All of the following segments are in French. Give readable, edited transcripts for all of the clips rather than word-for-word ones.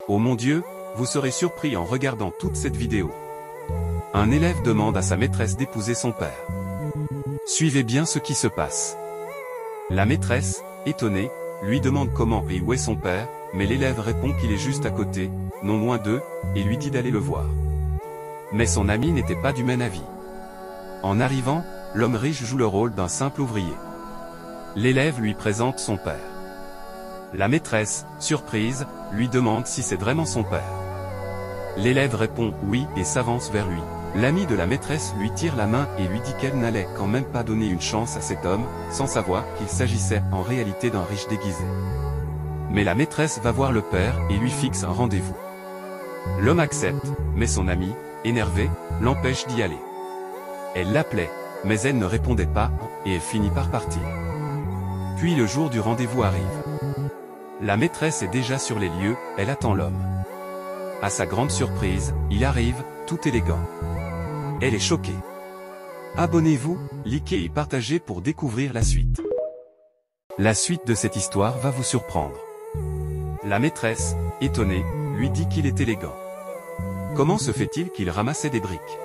Oh mon Dieu, vous serez surpris en regardant toute cette vidéo. Un élève demande à sa maîtresse d'épouser son père. Suivez bien ce qui se passe. La maîtresse, étonnée, lui demande comment et où est son père, mais l'élève répond qu'il est juste à côté, non loin d'eux, et lui dit d'aller le voir. Mais son ami n'était pas du même avis. En arrivant, l'homme riche joue le rôle d'un simple ouvrier. L'élève lui présente son père. La maîtresse, surprise, lui demande si c'est vraiment son père. L'élève répond oui et s'avance vers lui. L'ami de la maîtresse lui tire la main et lui dit qu'elle n'allait quand même pas donner une chance à cet homme, sans savoir qu'il s'agissait en réalité d'un riche déguisé. Mais la maîtresse va voir le père et lui fixe un rendez-vous. L'homme accepte, mais son ami, énervé, l'empêche d'y aller. Elle l'appelait, mais elle ne répondait pas, et elle finit par partir. Puis le jour du rendez-vous arrive. La maîtresse est déjà sur les lieux, elle attend l'homme. À sa grande surprise, il arrive, tout élégant. Elle est choquée. Abonnez-vous, likez et partagez pour découvrir la suite. La suite de cette histoire va vous surprendre. La maîtresse, étonnée, lui dit qu'il est élégant. Comment se fait-il qu'il ramassait des briques?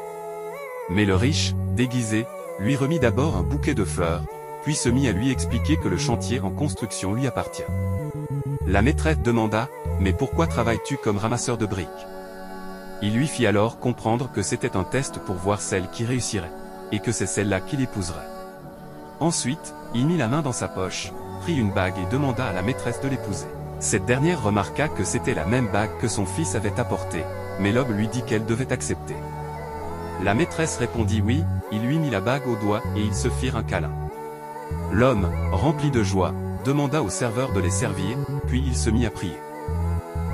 Mais le riche, déguisé, lui remit d'abord un bouquet de fleurs, puis se mit à lui expliquer que le chantier en construction lui appartient. La maîtresse demanda, « Mais pourquoi travailles-tu comme ramasseur de briques ?» Il lui fit alors comprendre que c'était un test pour voir celle qui réussirait, et que c'est celle-là qu'il épouserait. Ensuite, il mit la main dans sa poche, prit une bague et demanda à la maîtresse de l'épouser. Cette dernière remarqua que c'était la même bague que son fils avait apportée, mais l'homme lui dit qu'elle devait accepter. La maîtresse répondit oui, il lui mit la bague au doigt et ils se firent un câlin. L'homme, rempli de joie, demanda au serveur de les servir, puis il se mit à prier.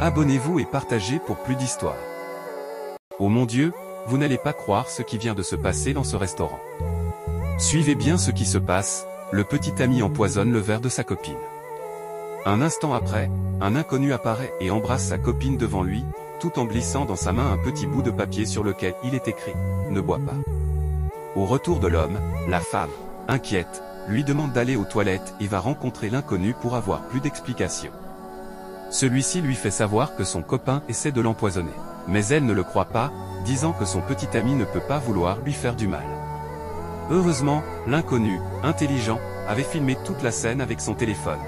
Abonnez-vous et partagez pour plus d'histoires. Oh mon Dieu, vous n'allez pas croire ce qui vient de se passer dans ce restaurant. Suivez bien ce qui se passe, le petit ami empoisonne le verre de sa copine. Un instant après, un inconnu apparaît et embrasse sa copine devant lui, tout en glissant dans sa main un petit bout de papier sur lequel il est écrit « Ne bois pas ». Au retour de l'homme, la femme, inquiète, lui demande d'aller aux toilettes et va rencontrer l'inconnu pour avoir plus d'explications. Celui-ci lui fait savoir que son copain essaie de l'empoisonner. Mais elle ne le croit pas, disant que son petit ami ne peut pas vouloir lui faire du mal. Heureusement, l'inconnu, intelligent, avait filmé toute la scène avec son téléphone.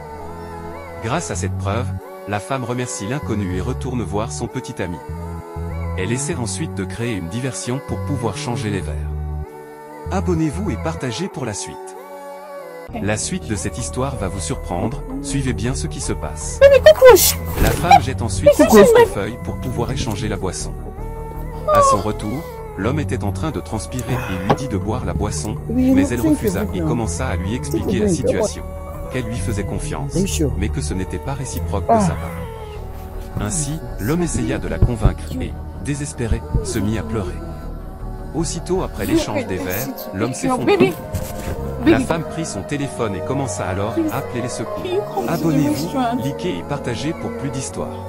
Grâce à cette preuve, la femme remercie l'inconnu et retourne voir son petit ami. Elle essaie ensuite de créer une diversion pour pouvoir changer les verres. Abonnez-vous et partagez pour la suite. La suite de cette histoire va vous surprendre, suivez bien ce qui se passe. La femme jette ensuite son portefeuille pour pouvoir échanger la boisson. À son retour, l'homme était en train de transpirer et lui dit de boire la boisson, mais elle refusa et commença à lui expliquer la situation. Qu'elle lui faisait confiance, mais que ce n'était pas réciproque de sa part. Ainsi, l'homme essaya de la convaincre et, désespéré, se mit à pleurer. Aussitôt après l'échange des verres, l'homme s'effondra. La femme prit son téléphone et commença alors à appeler les secours. Abonnez-vous, likez et partagez pour plus d'histoires.